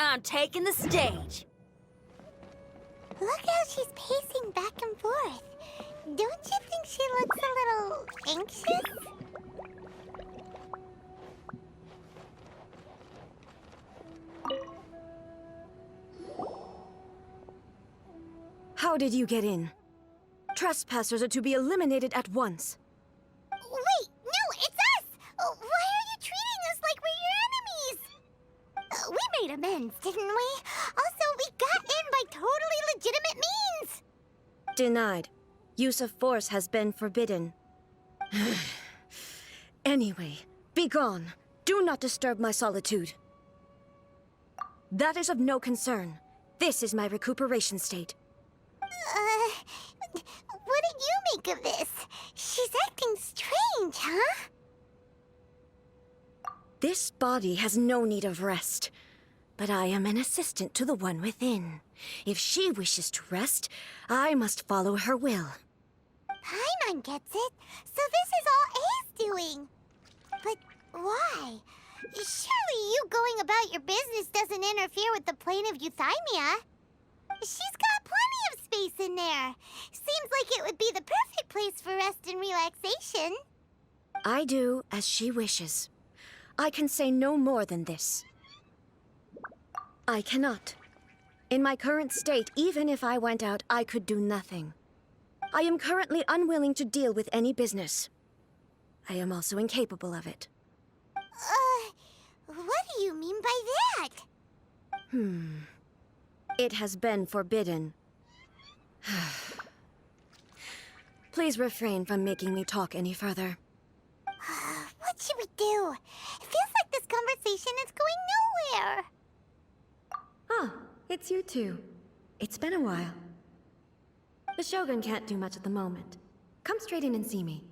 I'm taking the stage. Look how she's pacing back and forth. Don't you think she looks a little anxious? How did you get in? Trespassers are to be eliminated at once. Wait, no, it's us! Why are you treating us like we're your enemies? We made amends, didn't we? Also, we got in by totally legitimate means! Denied. Use of force has been forbidden. Anyway, be gone. Do not disturb my solitude. That is of no concern. This is my recuperation state. What do you make of this? She's acting strange, huh? This body has no need of rest. But I am an assistant to the one within. If she wishes to rest, I must follow her will. Paimon gets it. So this is all Ei's doing. But why? Surely you going about your business doesn't interfere with the plane of euthymia. She's got plenty of space in there. Seems like it would be the perfect place for rest and relaxation. I do as she wishes. I can say no more than this. I cannot. In my current state, even if I went out, I could do nothing. I am currently unwilling to deal with any business. I am also incapable of it. What do you mean by that? It has been forbidden. Please refrain from making me talk any further. What should we do? It feels like this conversation is going nowhere. Ah, it's you two. It's been a while. The Shogun can't do much at the moment. Come straight in and see me.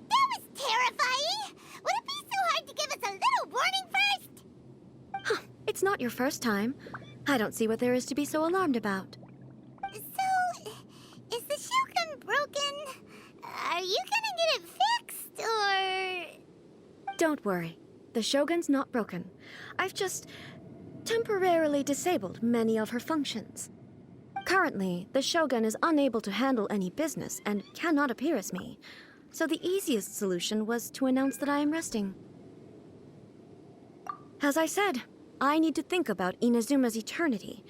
That was terrifying! Would it be so hard to give us a little warning first? It's not your first time. I don't see what there is to be so alarmed about. So, is the Shogun broken? Are you gonna get it fixed, or...? Don't worry. The Shogun's not broken. I've just temporarily disabled many of her functions. Currently, the Shogun is unable to handle any business and cannot appear as me. So the easiest solution was to announce that I am resting. As I said, I need to think about Inazuma's eternity,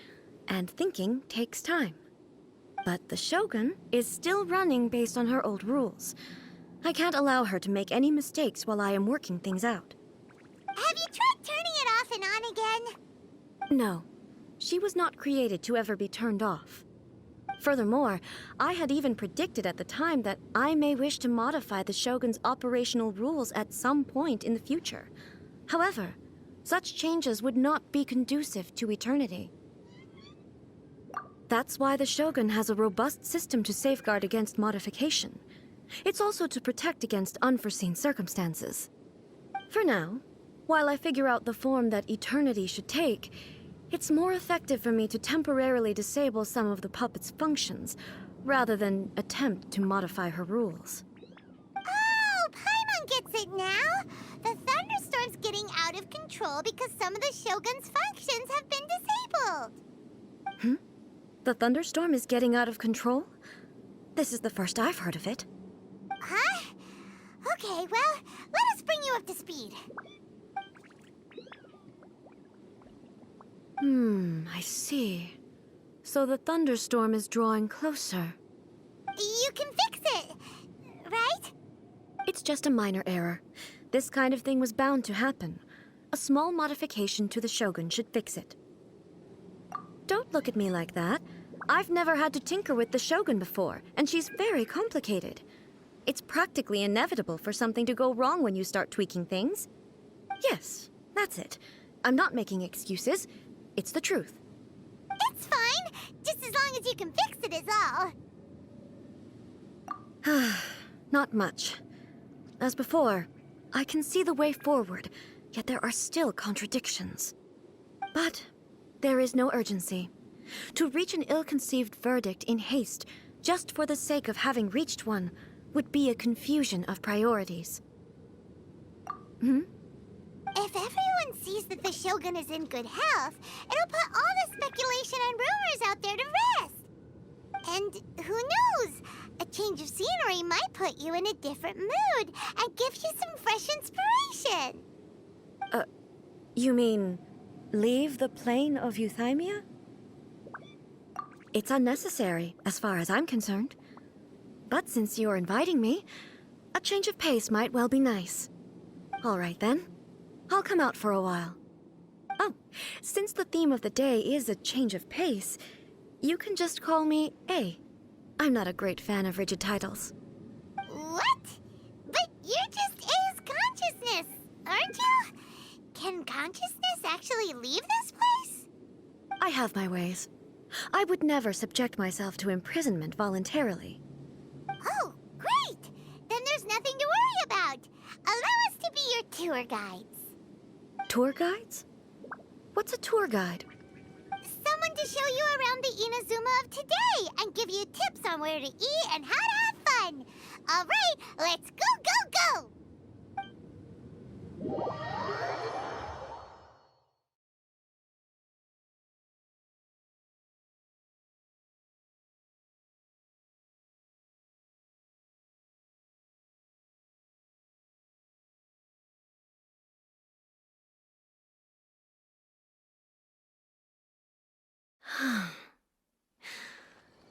and thinking takes time. But the Shogun is still running based on her old rules. I can't allow her to make any mistakes while I am working things out. Have you tried turning it off and on again? No, she was not created to ever be turned off. Furthermore, I had even predicted at the time that I may wish to modify the Shogun's operational rules at some point in the future. However, such changes would not be conducive to eternity. That's why the Shogun has a robust system to safeguard against modification. It's also to protect against unforeseen circumstances. For now, while I figure out the form that eternity should take, it's more effective for me to temporarily disable some of the puppet's functions, rather than attempt to modify her rules. Oh, Paimon gets it now! The thunderstorm's getting out of control because some of the Shogun's functions have been disabled. The thunderstorm is getting out of control? This is the first I've heard of it. Huh? Okay, well, let us bring you up to speed. I see. So the thunderstorm is drawing closer. You can fix it, right? It's just a minor error. This kind of thing was bound to happen. A small modification to the Shogun should fix it. Don't look at me like that. I've never had to tinker with the Shogun before, and she's very complicated. It's practically inevitable for something to go wrong when you start tweaking things. Yes, that's it. I'm not making excuses. It's the truth. It's fine, just as long as you can fix it is all. Not much. As before, I can see the way forward, yet there are still contradictions. But there is no urgency. To reach an ill-conceived verdict in haste, just for the sake of having reached one, would be a confusion of priorities. If everyone sees that the Shogun is in good health, it'll put all the speculation and rumors out there to rest. And who knows? A change of scenery might put you in a different mood and give you some fresh inspiration. You mean, leave the plane of Euthymia? It's unnecessary, as far as I'm concerned. But since you're inviting me, a change of pace might well be nice. All right, then. I'll come out for a while. Oh, since the theme of the day is a change of pace, you can just call me Ei. I'm not a great fan of rigid titles. What? But you're just Ei's consciousness, aren't you? Can consciousness actually leave this place? I have my ways. I would never subject myself to imprisonment voluntarily. Oh, great! Then there's nothing to worry about. Allow us to be your tour guides. Tour guides? What's a tour guide? Someone to show you around the Inazuma of today and give you tips on where to eat and how to have fun. All right, let's go, go, go!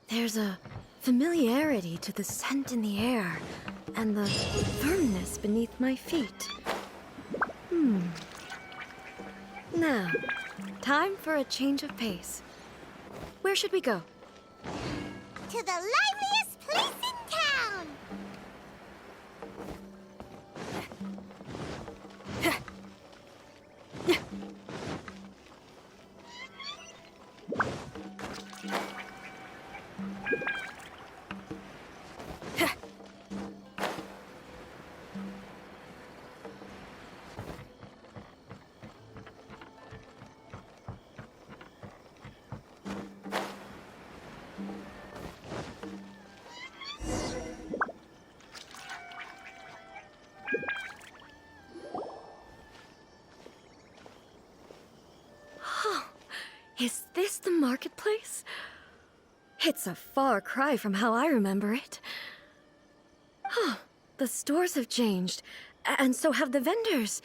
There's a familiarity to the scent in the air and the firmness beneath my feet. Now, time for a change of pace. Where should we go? To the liveliest place in town! Is this the marketplace? It's a far cry from how I remember it. The stores have changed, and so have the vendors.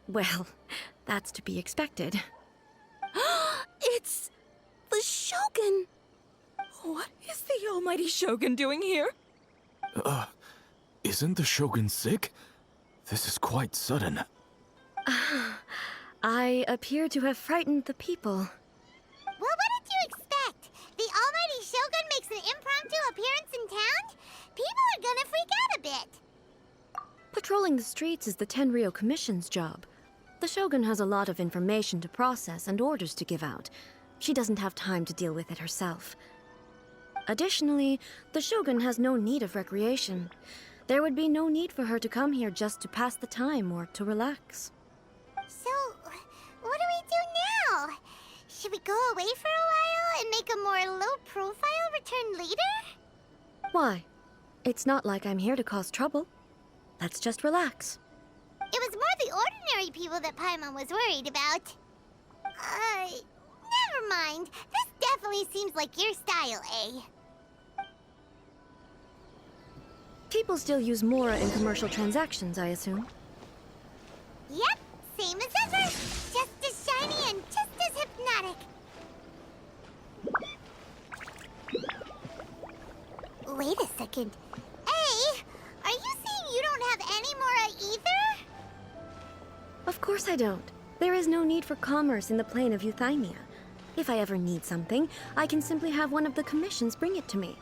Well, that's to be expected. It's the Shogun! What is the almighty Shogun doing here? Isn't the Shogun sick? This is quite sudden. I appear to have frightened the people. Well, what did you expect? The almighty Shogun makes an impromptu appearance in town? People are gonna freak out a bit. Patrolling the streets is the Tenryou Commission's job. The Shogun has a lot of information to process and orders to give out. She doesn't have time to deal with it herself. Additionally, the Shogun has no need of recreation. There would be no need for her to come here just to pass the time or to relax. So, what do we do now? Should we go away for a while and make a more low-profile return later? Why? It's not like I'm here to cause trouble. Let's just relax. It was more the ordinary people that Paimon was worried about. Never mind. This definitely seems like your style, eh? People still use Mora in commercial transactions, I assume. Yep, same as ever. Just as shiny and just as hypnotic. Wait a second. Hey, are you saying you don't have any Mora either? Of course I don't. There is no need for commerce in the plane of Euthymia. If I ever need something, I can simply have one of the commissions bring it to me.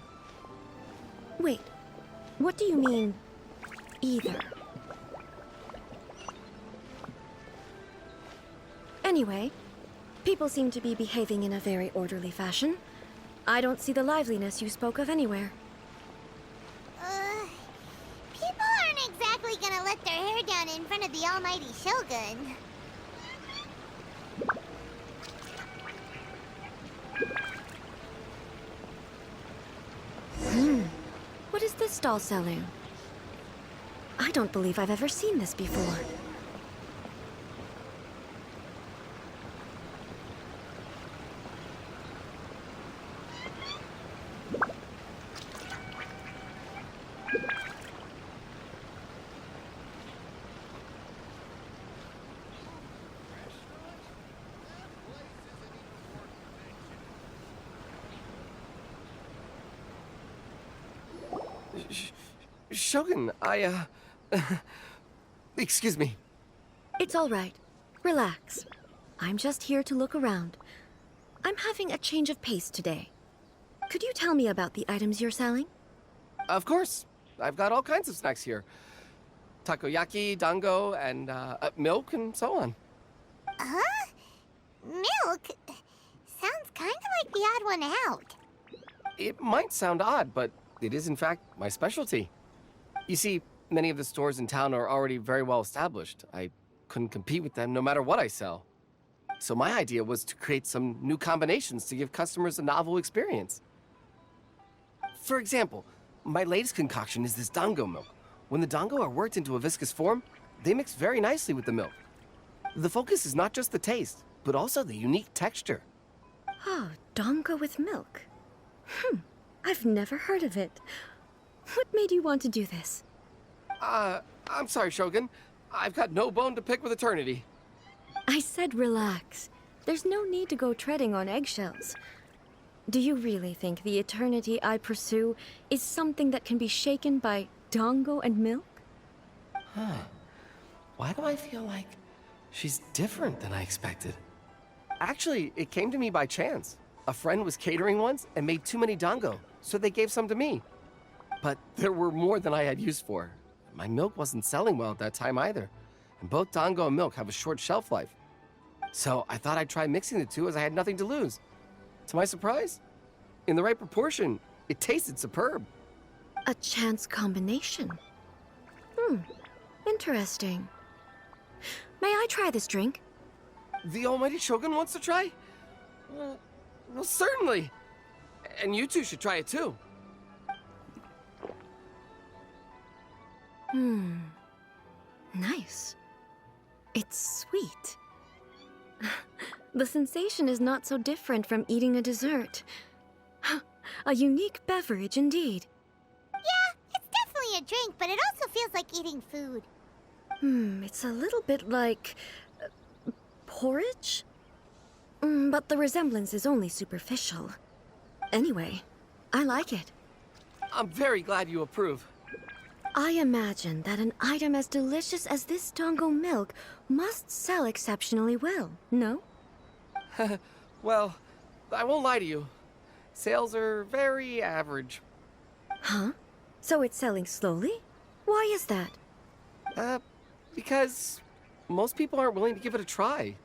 Wait, what do you mean, either? Anyway, people seem to be behaving in a very orderly fashion. I don't see the liveliness you spoke of anywhere. front of the almighty shogun. What is this stall selling? I don't believe I've ever seen this before. Shogun, excuse me. It's all right. Relax. I'm just here to look around. I'm having a change of pace today. Could you tell me about the items you're selling? Of course. I've got all kinds of snacks here. Takoyaki, dango, and milk, and so on. Huh? Milk? Sounds kind of like the odd one out. It might sound odd, but it is in fact my specialty. You see, many of the stores in town are already very well established. I couldn't compete with them no matter what I sell. So my idea was to create some new combinations to give customers a novel experience. For example, my latest concoction is this dango milk. When the dango are worked into a viscous form, they mix very nicely with the milk. The focus is not just the taste, but also the unique texture. Oh, dango with milk. I've never heard of it. What made you want to do this? I'm sorry, Shogun. I've got no bone to pick with eternity. I said relax. There's no need to go treading on eggshells. Do you really think the eternity I pursue is something that can be shaken by dango and milk? Why do I feel like she's different than I expected? Actually, it came to me by chance. A friend was catering once and made too many dango, so they gave some to me. But there were more than I had use for. My milk wasn't selling well at that time either, and both dango and milk have a short shelf life. So I thought I'd try mixing the two as I had nothing to lose. To my surprise, in the right proportion, it tasted superb. A chance combination. Interesting. May I try this drink? The almighty Shogun wants to try? Well, certainly. And you two should try it too. Nice. It's sweet. The sensation is not so different from eating a dessert. A unique beverage indeed. Yeah, it's definitely a drink, but it also feels like eating food. It's a little bit like porridge? But the resemblance is only superficial. Anyway, I like it. I'm very glad you approve. I imagine that an item as delicious as this dango milk must sell exceptionally well, no? Well, I won't lie to you. Sales are very average. Huh? So it's selling slowly? Why is that? Because most people aren't willing to give it a try.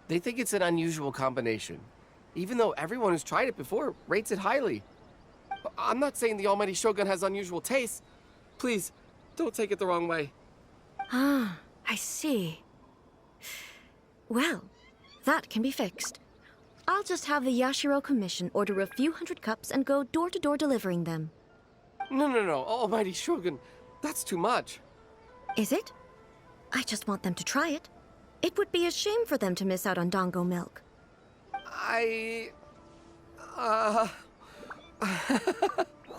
They think it's an unusual combination, even though everyone who's tried it before rates it highly. I'm not saying the almighty Shogun has unusual tastes. Please, don't take it the wrong way. Ah, I see. Well, that can be fixed. I'll just have the Yashiro Commission order a few hundred cups and go door-to-door delivering them. No, almighty Shogun, that's too much. Is it? I just want them to try it. It would be a shame for them to miss out on dango milk. Oh,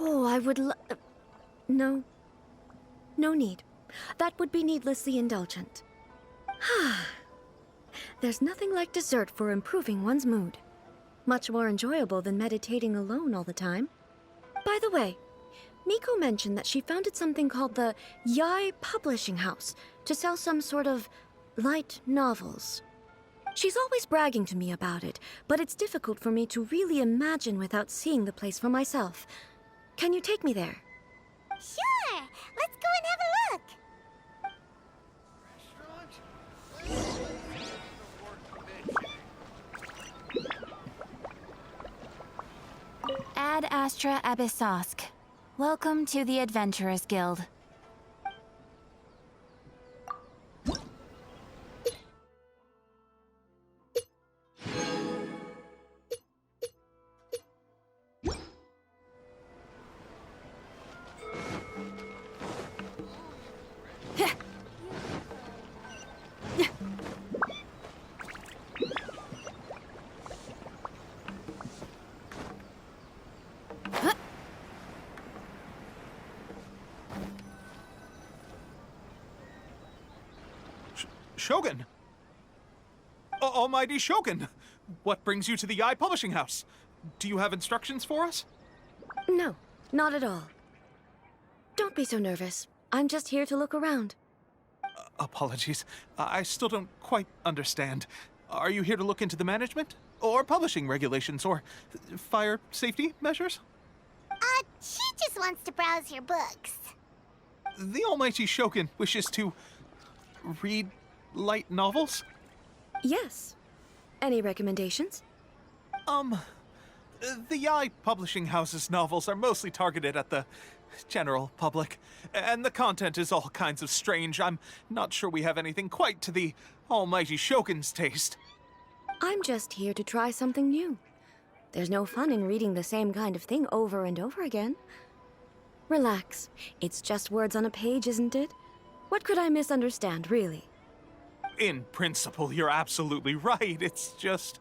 I would No. No need. That would be needlessly indulgent. There's nothing like dessert for improving one's mood. Much more enjoyable than meditating alone all the time. By the way, Miko mentioned that she founded something called the Ei Publishing House to sell some sort of light novels. She's always bragging to me about it, but it's difficult for me to really imagine without seeing the place for myself. Can you take me there? Sure! Let's go and have a look! Ad Astra Abyssosk. Welcome to the Adventurers Guild. Shogun? Almighty Shogun! What brings you to the Ei Publishing House? Do you have instructions for us? No, not at all. Don't be so nervous. I'm just here to look around. Apologies. I still don't quite understand. Are you here to look into the management? Or publishing regulations? Or fire safety measures? She just wants to browse your books. The Almighty Shogun wishes to read light novels? Yes. Any recommendations? The Ei Publishing House's novels are mostly targeted at the general public, and the content is all kinds of strange. I'm not sure we have anything quite to the Almighty Shogun's taste. I'm just here to try something new. There's no fun in reading the same kind of thing over and over again. Relax. It's just words on a page, isn't it? What could I misunderstand, really? In principle, you're absolutely right. It's just...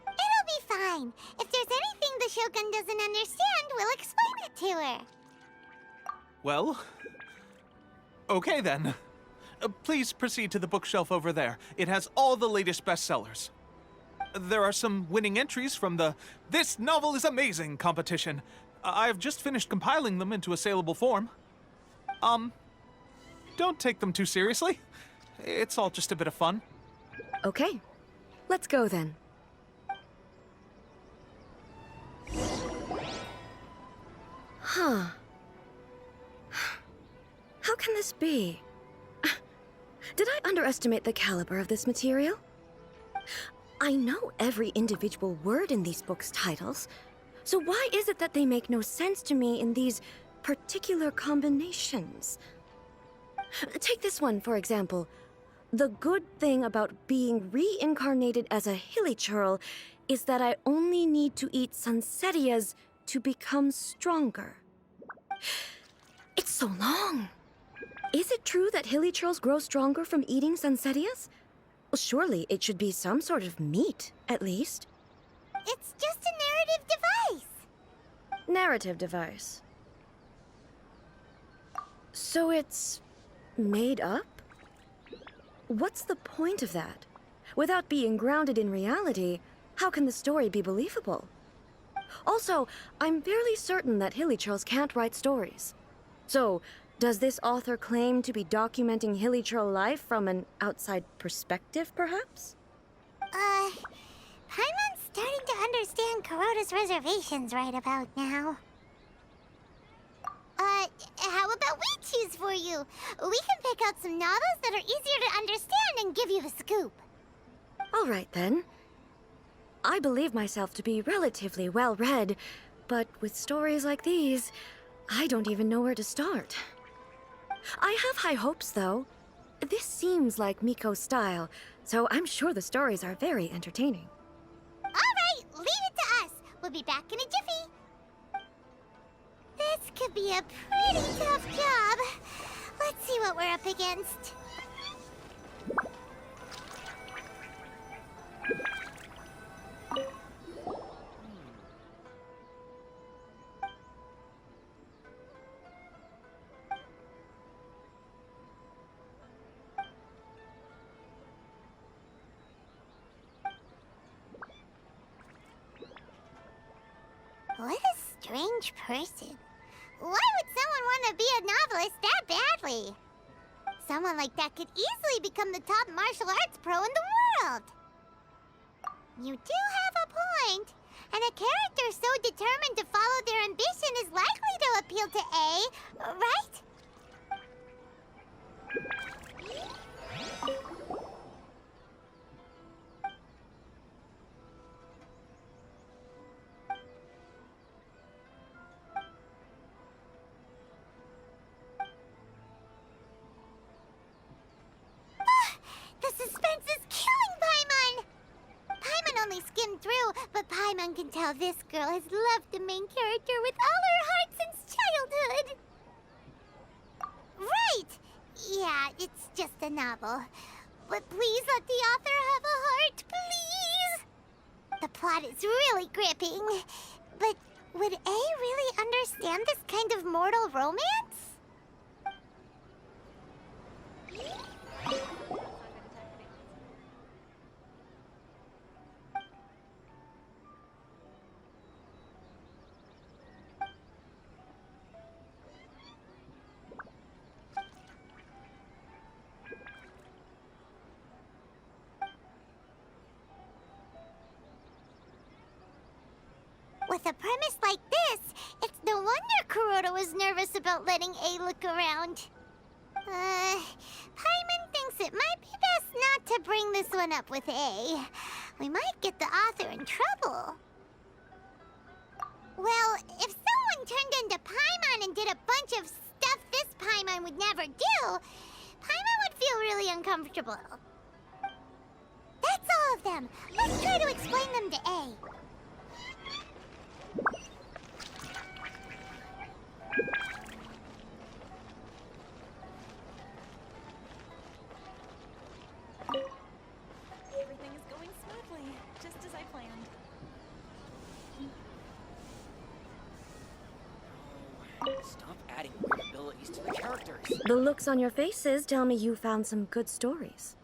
It'll be fine. If there's anything the Shogun doesn't understand, we'll explain it to her. Well... Okay then. Please proceed to the bookshelf over there. It has all the latest bestsellers. There are some winning entries from the This Novel is Amazing competition. I've just finished compiling them into a saleable form. Don't take them too seriously. It's all just a bit of fun. Okay. Let's go then. Huh. How can this be? Did I underestimate the caliber of this material? I know every individual word in these books' titles, so why is it that they make no sense to me in these particular combinations? Take this one, for example. The good thing about being reincarnated as a hilly churl is that I only need to eat sunsettias to become stronger. It's so long. Is it true that hilly churls grow stronger from eating sunsettias? Well, surely it should be some sort of meat, at least. It's just a narrative device. Narrative device. So it's made up? What's the point of that? Without being grounded in reality, how can the story be believable? Also, I'm fairly certain that hilly churls can't write stories. So, does this author claim to be documenting hilly churl life from an outside perspective, perhaps? Paimon's starting to understand Kuroda's reservations right about now. How about we choose for you? We can pick out some novels that are easier to understand and give you the scoop. All right, then. I believe myself to be relatively well-read, but with stories like these, I don't even know where to start. I have high hopes, though. This seems like Miko's style, so I'm sure the stories are very entertaining. All right, leave it to us. We'll be back in a jiffy. This could be a pretty tough job. Let's see what we're up against. What a strange person. Why would someone want to be a novelist that badly? Someone like that could easily become the top martial arts pro in the world. You do have a point. And a character so determined to follow their ambition is likely to appeal to A, right? The suspense is killing Paimon! Paimon only skimmed through, but Paimon can tell this girl has loved the main character with all her heart since childhood. Right! Yeah, it's just a novel. But please let the author have a heart, please! The plot is really gripping. But would A really understand this kind of mortal romance? With a premise like this, it's no wonder Kuroda was nervous about letting Ei look around. Paimon thinks it might be best not to bring this one up with Ei. We might get the author in trouble. Well, if someone turned into Paimon and did a bunch of stuff this Paimon would never do, Paimon would feel really uncomfortable. That's all of them. Let's try to explain them to Ei. Everything is going smoothly, just as I planned. Stop adding weird abilities to the characters. The looks on your faces tell me you found some good stories.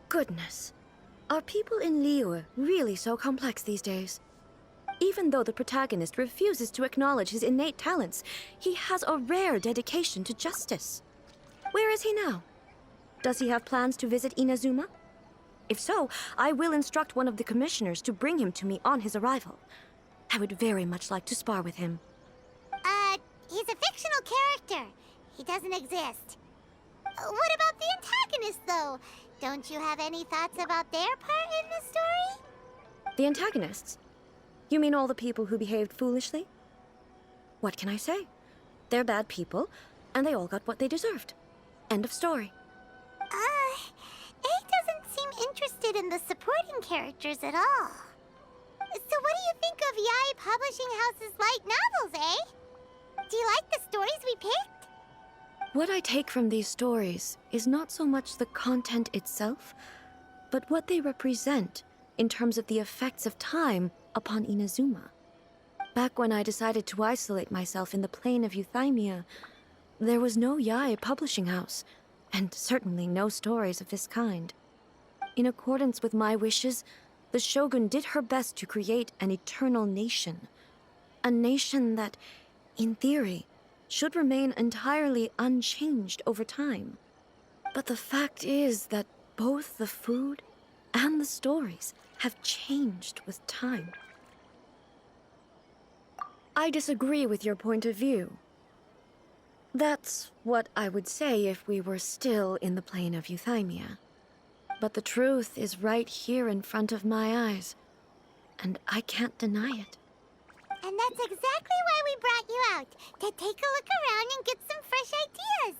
Goodness. Are people in Liyue really so complex these days? Even though the protagonist refuses to acknowledge his innate talents, he has a rare dedication to justice. Where is he now? Does he have plans to visit Inazuma? If so, I will instruct one of the commissioners to bring him to me on his arrival. I would very much like to spar with him. He's a fictional character. He doesn't exist. What about the antagonist, though? Don't you have any thoughts about their part in the story? The antagonists? You mean all the people who behaved foolishly? What can I say? They're bad people, and they all got what they deserved. End of story. Ei doesn't seem interested in the supporting characters at all. So what do you think of Yae Publishing House's light novels, eh? Do you like the stories we picked? What I take from these stories is not so much the content itself, but what they represent in terms of the effects of time upon Inazuma. Back when I decided to isolate myself in the plain of Euthymia, there was no Yae Publishing House, and certainly no stories of this kind. In accordance with my wishes, the Shogun did her best to create an eternal nation. A nation that, in theory, should remain entirely unchanged over time. But the fact is that both the food and the stories have changed with time. I disagree with your point of view. That's what I would say if we were still in the plane of Euthymia. But the truth is right here in front of my eyes, and I can't deny it. And that's exactly why we brought you out, to take a look around and get some fresh ideas.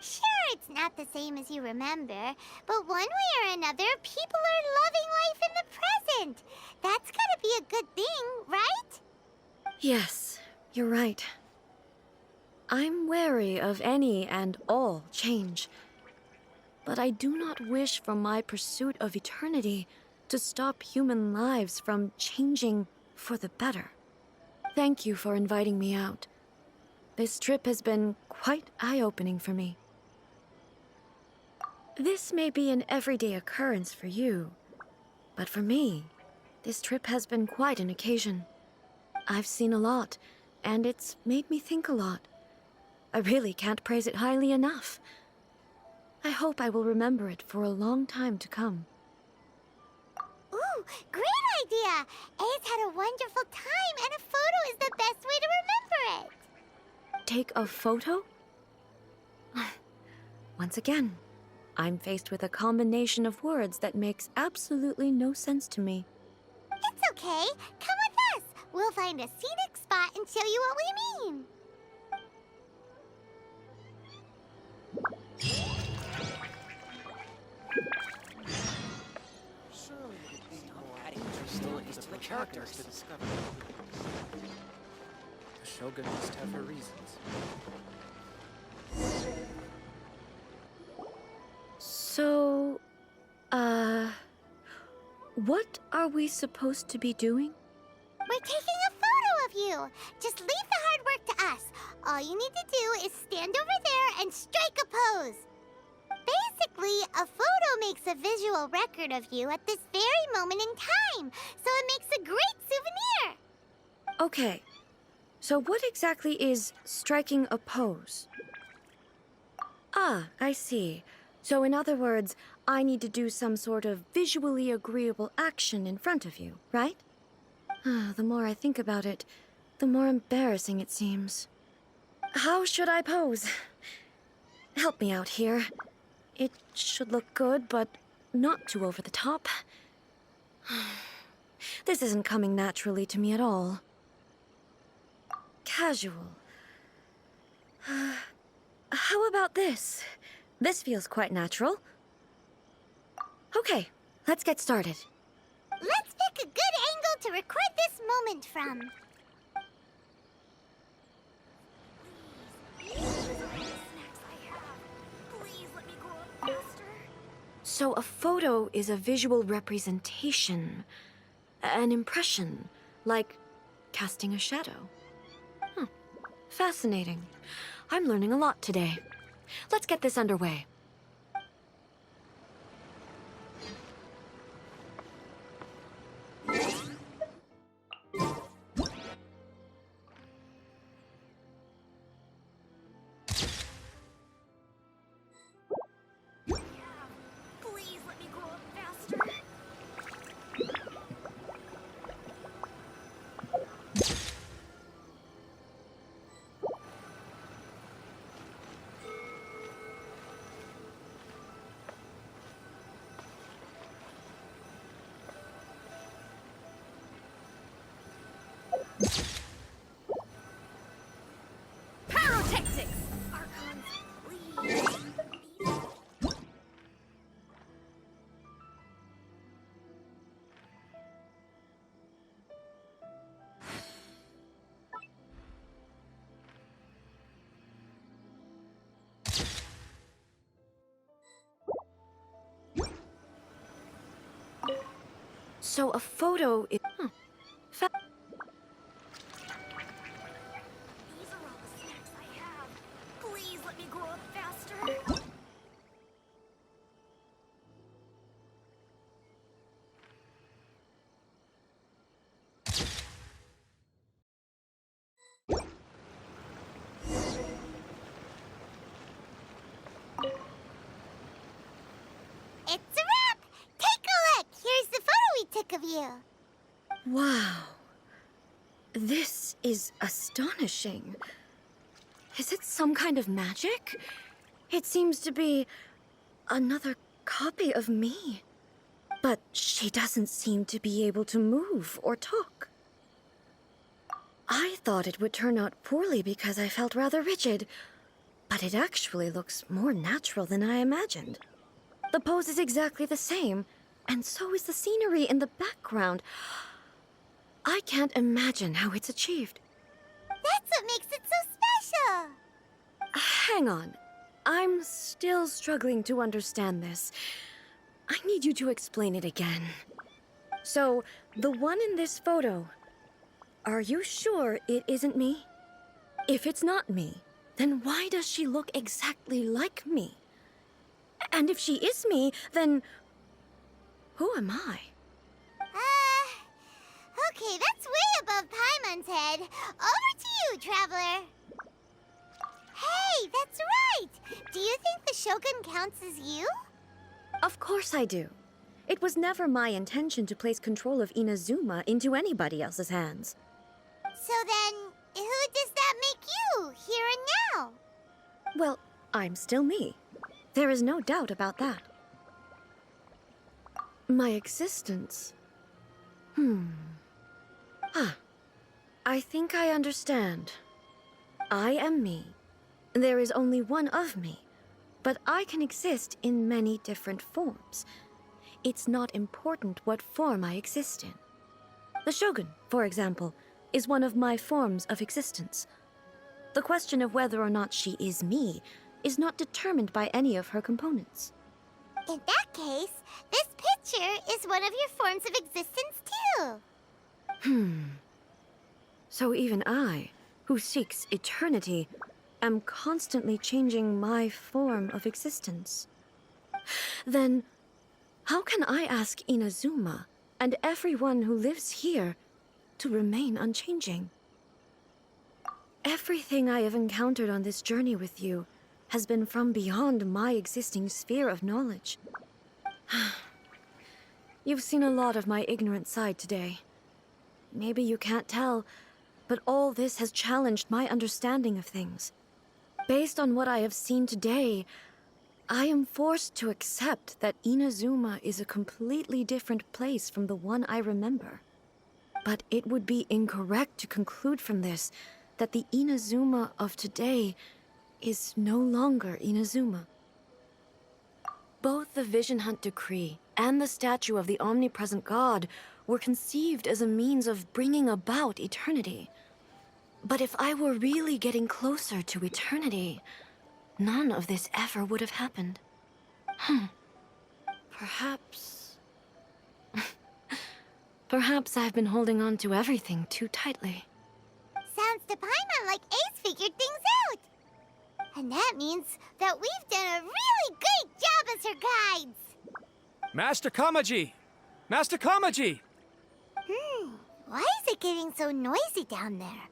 Sure, it's not the same as you remember, but one way or another, people are loving life in the present. That's gotta be a good thing, right? Yes, you're right. I'm wary of any and all change. But I do not wish for my pursuit of eternity to stop human lives from changing for the better. Thank you for inviting me out. This trip has been quite eye-opening for me. This may be an everyday occurrence for you, but for me, this trip has been quite an occasion. I've seen a lot, and it's made me think a lot. I really can't praise it highly enough. I hope I will remember it for a long time to come. Ooh, great idea! Ei's had a wonderful time, and a photo is the best way to remember it. Take a photo? Once again, I'm faced with a combination of words that makes absolutely no sense to me. It's okay. Come with us. We'll find a scenic spot and show you what we mean. Stop adding weird abilities to the characters. The Shogun must have her reasons. So, what are we supposed to be doing? We're taking a photo of you. Just leave the hard work to us. All you need to do is stand over there and strike a pose. Basically, a photo makes a visual record of you at this very moment in time, so it makes a great souvenir. Okay, so what exactly is striking a pose? Ah, I see. So in other words, I need to do some sort of visually agreeable action in front of you, right? The more I think about it, the more embarrassing it seems. How should I pose? Help me out here. It should look good, but not too over the top. This isn't coming naturally to me at all. Casual. How about this? This feels quite natural. Okay, let's get started. Let's pick a good angle to record this moment from. So a photo is a visual representation, an impression, like casting a shadow. Fascinating. I'm learning a lot today. Let's get this underway. So a photo is... These are all the snacks I have. Please let me grow up faster. It's a wrap! Take a look! Here's the photo we took of you. Wow. This is astonishing. Is it some kind of magic? It seems to be another copy of me. But she doesn't seem to be able to move or talk. I thought it would turn out poorly because I felt rather rigid, but it actually looks more natural than I imagined. The pose is exactly the same, and so is the scenery in the background. I can't imagine how it's achieved. That's what makes it so special. Hang on. I'm still struggling to understand this. I need you to explain it again. So, the one in this photo, are you sure it isn't me? If it's not me, then why does she look exactly like me? And if she is me, then who am I? Okay, that's way above Paimon's head. Over to you, Traveler. Hey, that's right! Do you think the Shogun counts as you? Of course I do. It was never my intention to place control of Inazuma into anybody else's hands. So then, who does that make you, here and now? Well, I'm still me. There is no doubt about that. My existence... I think I understand. I am me. There is only one of me, but I can exist in many different forms. It's not important what form I exist in. The Shogun, for example, is one of my forms of existence. The question of whether or not she is me is not determined by any of her components. In that case, this picture is one of your forms of existence too. So even I, who seeks eternity, am constantly changing my form of existence. Then, how can I ask Inazuma and everyone who lives here to remain unchanging? Everything I have encountered on this journey with you has been from beyond my existing sphere of knowledge. You've seen a lot of my ignorant side today. Maybe you can't tell, but all this has challenged my understanding of things. Based on what I have seen today, I am forced to accept that Inazuma is a completely different place from the one I remember. But it would be incorrect to conclude from this that the Inazuma of today is no longer Inazuma. Both the Vision Hunt Decree and the statue of the omnipresent god were conceived as a means of bringing about eternity. But if I were really getting closer to eternity, none of this ever would have happened. Perhaps... Perhaps I've been holding on to everything too tightly. Sounds to Paimon like Ace figured things out. And that means that we've done a really great job as her guides. Master Kamaji! Master Kamaji! Why is it getting so noisy down there?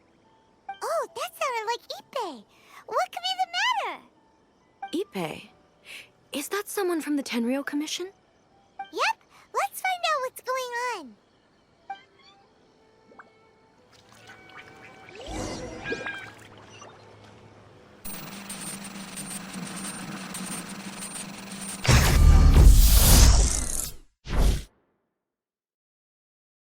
Oh, that sounded like Ippei. What could be the matter? Ippei? Is that someone from the Tenryou Commission?